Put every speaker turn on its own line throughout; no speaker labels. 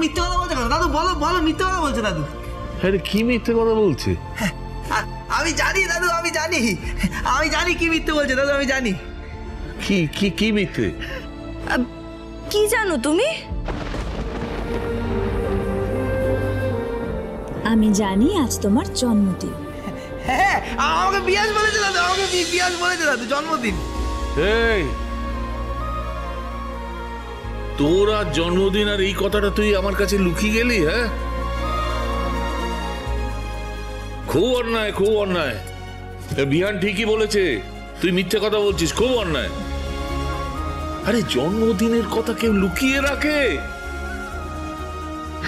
মিথ্যে কথা বলছে, দাদু বলো বলো মিথ্যে কথা বলছে দাদু।
আরে কি মিথ্যে কথা বলছে?
আমি জানি দাদু, আমি জানি কি মিথ্যে বলছে দাদু, আমি জানি।
কি কি কি মিথ্যে?
কি জানো তুমি?
আমি জানি আজ তোমার জন্মদিন।
হ্যাঁ, আমাকে বিয়াস বলেছে দাদু, আমাকে বিয়াস বলেছে দাদু, জন্মদিন।
এই তোর আজ জন্মদিন, আর এই কথাটা তুই আমার কাছে লুকিয়ে গেলি? হ্যাঁ, খুব অন্যায়, খুব অন্যায়। বিহান ঠিকই বলেছে, তুই মিথ্যে কথা বলছিস, খুব অন্যায়। আরে জন্মদিনের কথা কেউ লুকিয়ে রাখে?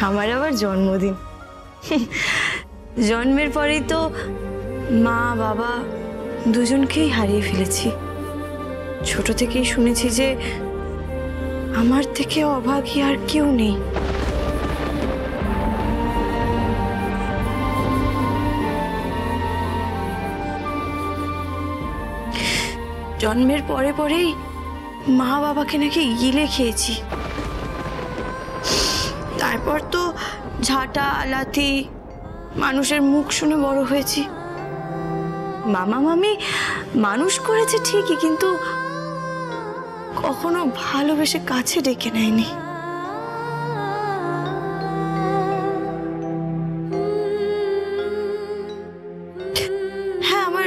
আমার আবার জন্মদিন? জন্মের পরেই তো মা বাবা দুজনকেই হারিয়ে ফেলেছি। ছোট থেকেই শুনেছি যে আমার থেকে অভাগী আর কেউ নেই। জন্মের পরে পরেই মা বাবাকে নাকি গিলে খেয়েছি। তারপর তো ঝাঁটা লাথি, মানুষের মুখ শুনে বড় হয়েছি। মামা মামি মানুষ করেছে ঠিকই, কিন্তু কখনো ভালোবেসে কাছে ডেকে নেয়নি। হ্যাঁ, আমার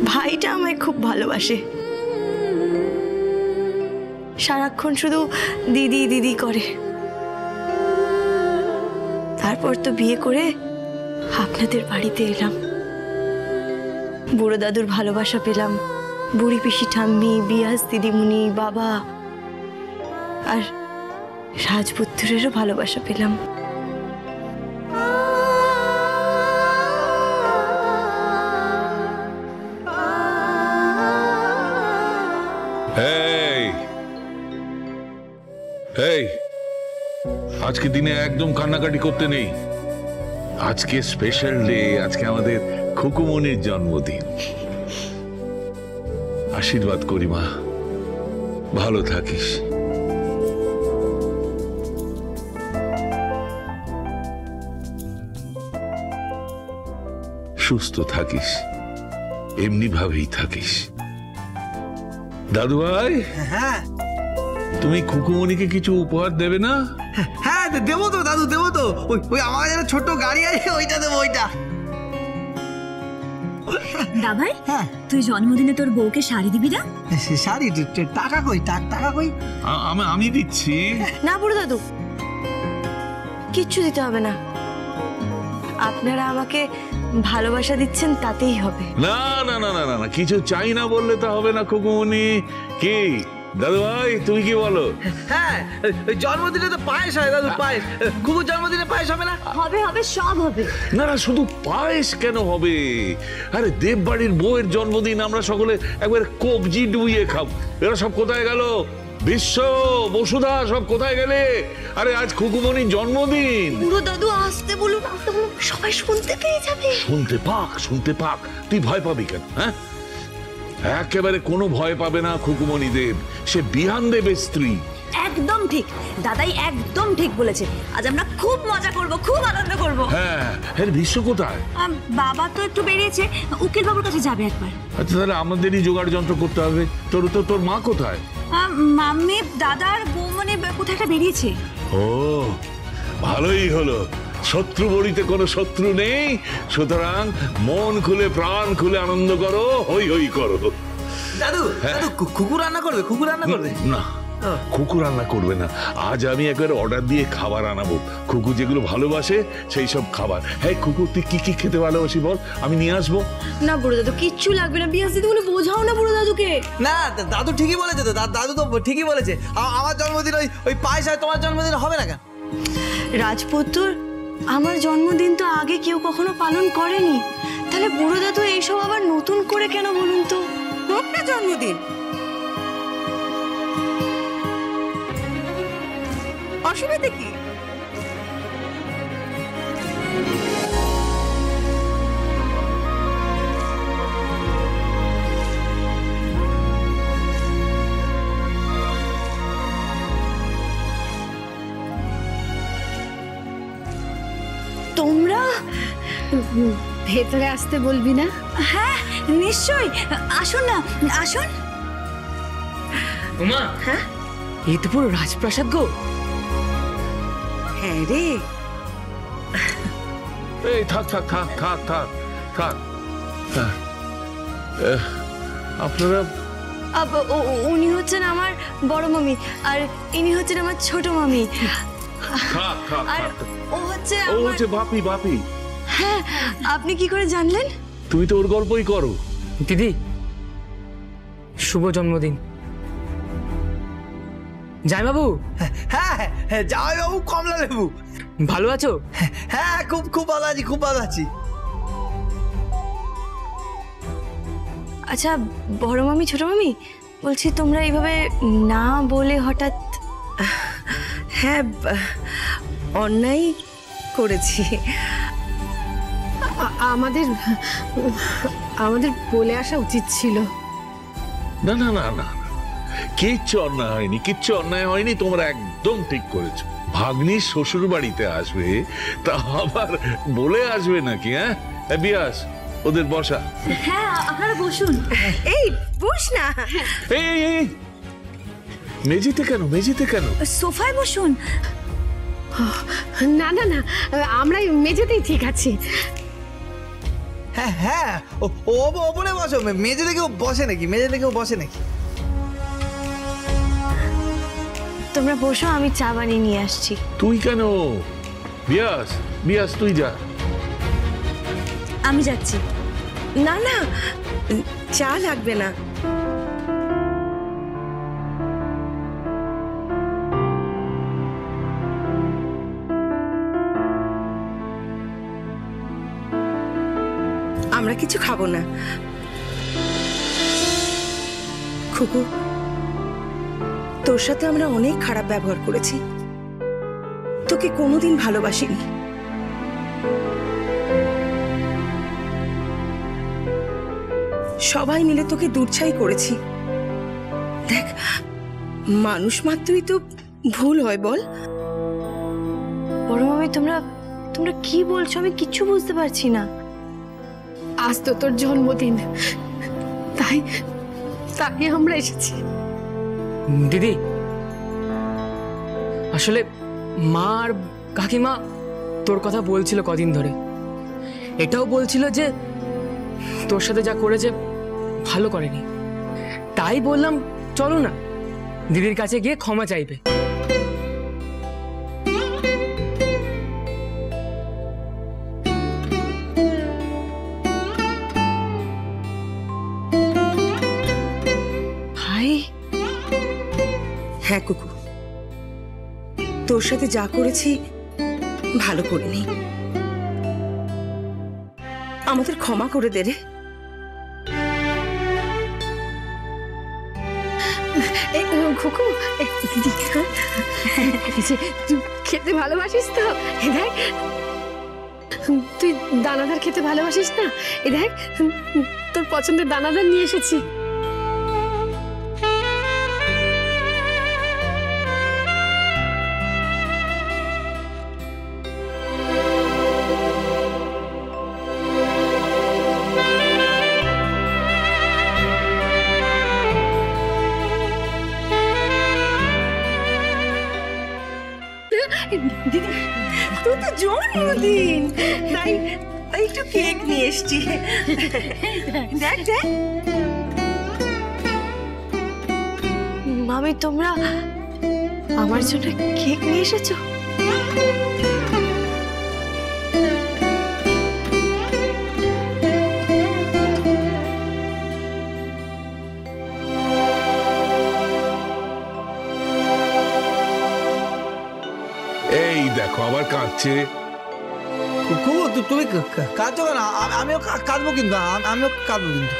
ভাইটা আমায় খুব ভালোবাসে, সারাক্ষণ শুধু দিদি দিদি করে। তারপর তো বিয়ে করে আপনাদের বাড়িতে এলাম, বুড়ো দাদুর ভালোবাসা পেলাম, বুড়ি পিসি ঠাম্মি, বিয়াস দিদিমণি, বাবা আর রাজপুত্রেরও ভালোবাসা পেলাম।
এই আজকে দিনে একদম কান্নাকাটি করতে নেই। আজকে স্পেশাল ডে, আজকে আমাদের খুকুমনির জন্মদিন। আশীর্বাদ করি মা, ভালো থাকিস। সুস্থ থাকিস, এমনি ভাবেই থাকিস। দাদু ভাই,
হ্যাঁ
তুমি খুকুমনিকে কিছু উপহার দেবে না?
হ্যাঁ দেবো তো দাদু, দেবো তো। ওই আমার যেন ছোট গাড়ি আছে, ওইটা দেবো, ওইটা।
দাভাই, তুই জন্মদিনে তোর বউকে শাড়ি দিবি না?
শাড়ি? টাকা কই, টাকা কই?
আমি দিচ্ছি।
না বুড়ো দাদু, কিচ্ছু দিতে হবে না। আপনারা আমাকে ভালোবাসা দিচ্ছেন, তাতেই হবে।
না না না না না, কিছু চাই না বললে তো হবে না খুকুমনি। কি দাদু ভাই, তুমি কি বলো?
হ্যাঁ, জন্মদিনে তো পায়েস হয় দাদু, পায়েস। কুকুর জন্মদিনে পায়েস হবে না?
হবে হবে, সব হবে।
না না, শুধু পায়েস কেন হবে? আরে দেববাড়ির বউয়ের জন্মদিন, আমরা সকলে একবার কবজি ডুবিয়ে খাব। এরা সব কোথায় গেল? বিশ্ব, বসুধা, সব কোথায় গেলে? আরে আজ খুকুমনির জন্মদিন।
বুড়ো দাদু আসতে বলুন, আসতে বলুন, সবাই শুনতে পেয়ে যাবে।
শুনতে পাক, তুই ভয় পাবি কেন? হ্যাঁ, একেবারে কোনো ভয় পাবে না খুকুমনি দেব, সে বিহান দেবের স্ত্রী।
একদম ঠিক, দাদাই একদম ঠিক বলেছে। আজ আমরা খুব মজা করব, খুব আনন্দ করব।
হ্যাঁ, বিশ্ব কোথায়?
বাবা তো একটু বেরিয়েছে, উকিল বাবুর কাছে যাবে একবার।
আচ্ছা, তাহলে আমাদেরই জোগাড় যন্ত্র করতে হবে। তোর মা কোথায়?
মাম্মি, দাদার বউ মানে কোথায় একটা বেরিয়েছে।
ও, ভালোই হলো, শত্রু বড়িতে কোনো শত্রু নেই, সুতরাং মন খুলে প্রাণ খুলে আনন্দ করো, হই হই করো।
দাদু, দাদু কুকুর রান্না করবে? কুকুর রান্না করবে
না, খুকু রান্না করবে না। আজ আমি একবার অর্ডার দিয়ে খাবার আনাবো, খুকু যেগুলো ভালোবাসে সেই সব খাবার। হ্যাঁ খুকু, তুই কি কি খেতে ভালোবাসি বল, আমি নিয়ে আসবো।
না বুড়ো দাদু, কিচ্ছু লাগবে না। বিয়াস দিদি বলে বোঝাও না বুড়ো দাদুকে।
না, দাদু ঠিকই বলেছে তো, দাদু তো ঠিকই বলেছে। আমার জন্মদিন ওই পায়েস হয়, তোমার জন্মদিন হবে না কেন?
রাজপুত্র, আমার জন্মদিন তো আগে কেউ কখনো পালন করেনি, তাহলে বুড়ো দাদু এইসব আবার নতুন করে কেন বলুন তো? হোক না জন্মদিন, অসুবিধা কি? তোমরা
ভেতরে আসতে বলবি না?
হ্যাঁ নিশ্চয়ই, আসুন না, আসুন।
উমা,
হ্যাঁ
এই তো পুরো রাজপ্রাসাদ গো।
হ্যাঁ রে,
এই থাক থাক থাক থাক থাক থাক। হ্যাঁ, আপনারা
উনি হচ্ছেন আমার বড় মামি, আর ইনি হচ্ছেন আমার ছোট মামি,
থাক থাক
আর
থাক।
ও হচ্ছে
ও
আমার।
হচ্ছে বাপি বাপি।
হ্যাঁ, আপনি কি করে জানলেন?
তুমি তো ওর গল্পই করো।
দিদি, শুভ জন্মদিন। জামাইবাবু,
হ্যাঁ হ্যাঁ, জামাইবাবু কমলা লেবু।
ভালো আছো?
হ্যাঁ, খুব খুব ভালো আছি, খুব ভালো আছি।
আচ্ছা বড় মামি, ছোট মামি, বলছি তোমরা এইভাবে না বলে হঠাৎ।
হ্যাঁ, অন্যায় করেছি।
আমাদের আমাদের বলে আসা উচিত ছিল।
না না না না, কিচ্ছু অন্যায় হয়নি, কিচ্ছু অন্যায় হয়নি। তোমরা একদম ঠিক করেছো। ভাগ্নি শ্বশুর বাড়িতে আসবে, তা আবার বলে আসবে নাকি? হ্যাঁ বিয়াস, ওদের বসা।
হ্যাঁ আপনারা বসুন।
এই বস না।
এই এই এই, মেঝেতে কেন, মেঝেতে কেন?
সোফায় বসুন।
না না না, আমরা মেঝেতেই ঠিক আছি।
হ্যাঁ হ্যাঁ, ওপরে বসো। মেঝে কেউ বসে নাকি? মেঝে কেউ বসে নাকি?
তোমরা বসো, আমি চা বানিয়ে নিয়ে আসছি।
তুই কেন? বিয়াস বিয়াস, তুই যা।
আমি যাচ্ছি।
না না, চা লাগবে না। আমরা কিছু খাবো না। খুকু, তোর সাথে আমরা অনেক খারাপ ব্যবহার করেছি, তোকে কোনোদিন ভালোবাসিনি। সবাই মিলে তোকে দুর্ছাই করেছি। দেখ, মানুষ মাত্রই তো ভুল হয়, বল?
বড় মামি, তোমরা তোমরা কি বলছো? আমি কিচ্ছু বুঝতে পারছি না।
আজ তো তোর জন্মদিন, তাই তাই আমরা এসেছি।
দিদি, আসলে মা আর কাকিমা তোর কথা বলছিল কদিন ধরে। এটাও বলছিল যে তোর সাথে যা করেছে ভালো করেনি। তাই বললাম চলো না, দিদির কাছে গিয়ে ক্ষমা চাইবে।
ভাই,
হ্যাঁ কুকু, তোর সাথে যা করেছি ভালো করিনি, আমাদের ক্ষমা করে দে রে।
খুকু, দিদি, তুই খেতে ভালোবাসিস তো? এ দেখ, তুই দানাদার খেতে ভালোবাসিস না? এ দেখ, তোর পছন্দের দানাদার নিয়ে এসেছি।
দিদি, তোর তো জন্মদিন, তাই একটু কেক নিয়ে এসছি। দেখ দেখ।
মামি, তোমরা আমার জন্য কেক নিয়ে এসেছো?
এই দেখো আবার কাঁদছে।
খুব তুমি কাঁদছো কেন? আমিও কাঁদবো, কিন্তু আমিও কাঁদবো কিন্তু।